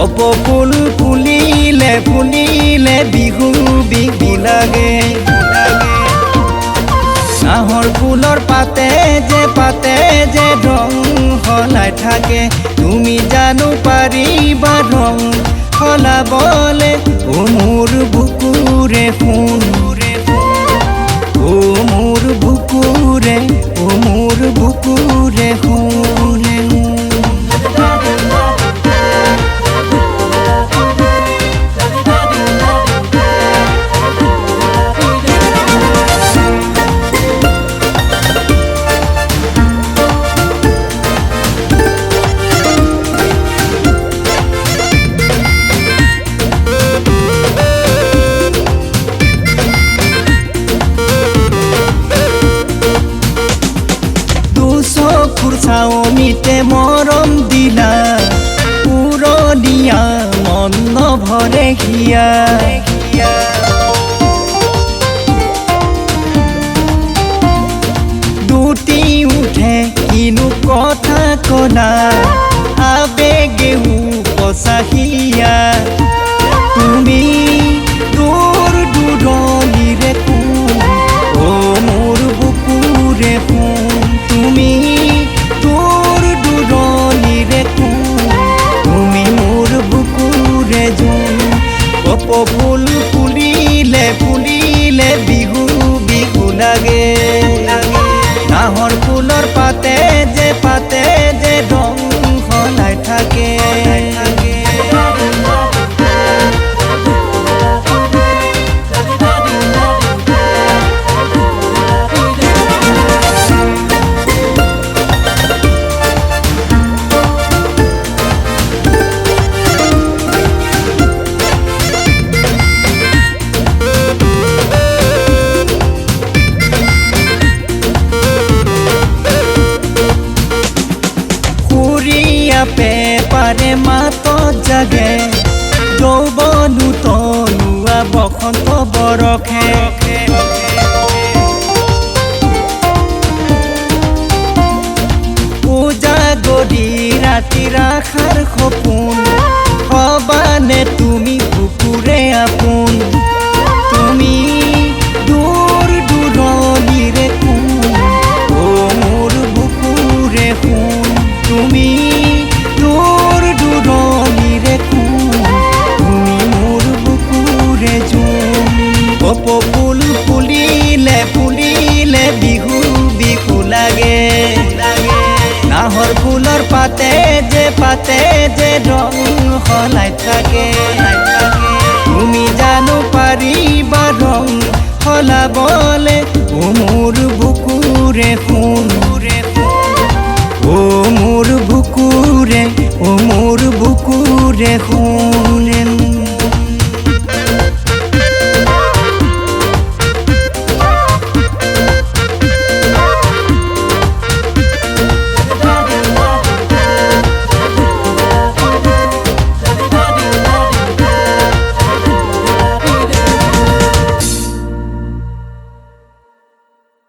কপৌ ফুল ফুলিলে ফুলিলে বিহু বিহু লাগে নাহৰ ফুলৰ পাতে যে ৰং সলাই থাকে তুমি জানো পাৰিবা ৰং সলাবলে ও মোৰ বুকুৰে শুন ও মোৰ বুকুৰে শুন চাওনিতে মৰম দিলা পুৰণীয়া মন নভৰে হিয়া দুটি উঠে কিনো কথা কলা আবেগে উপচাহিয়া তুমি দূৰ দূৰণিৰে কোন ও মোৰ বুকুৰে শুন তুমি তোৰ দুৰনিৰে তুমি মোৰ বুকুৰে জুন কপৌ ফুল ফুলিলে ফুলিলে বিহু বিহু লাগে নাহৰ ফুলৰ পাতে যে ৰং সলাই থাকে পেপাৰে মাতত জাগে যৌৱনো তনুৱা বসন্ত বৰষে উজাগৰি ৰাতিৰ আশাৰ সপোন হবানে তুমি বুকুৰে আপোন তুমি দূৰ দূৰণিৰে কোন ও মোৰ বুকুৰে শুন তুমি তোৰ দুৰনিৰে তুমি মোৰ বুকুৰে জুন কপৌ ফুল ফুলিলে ফুলিলে বিহু বিহু লাগে নাহৰ ফুলৰ পাতে যে ৰং সলাই থাকে তুমি জানো পাৰিবা ৰং সলাবলে ও মোৰ বুকুৰে শুন ও মোৰ বুকুৰে শুন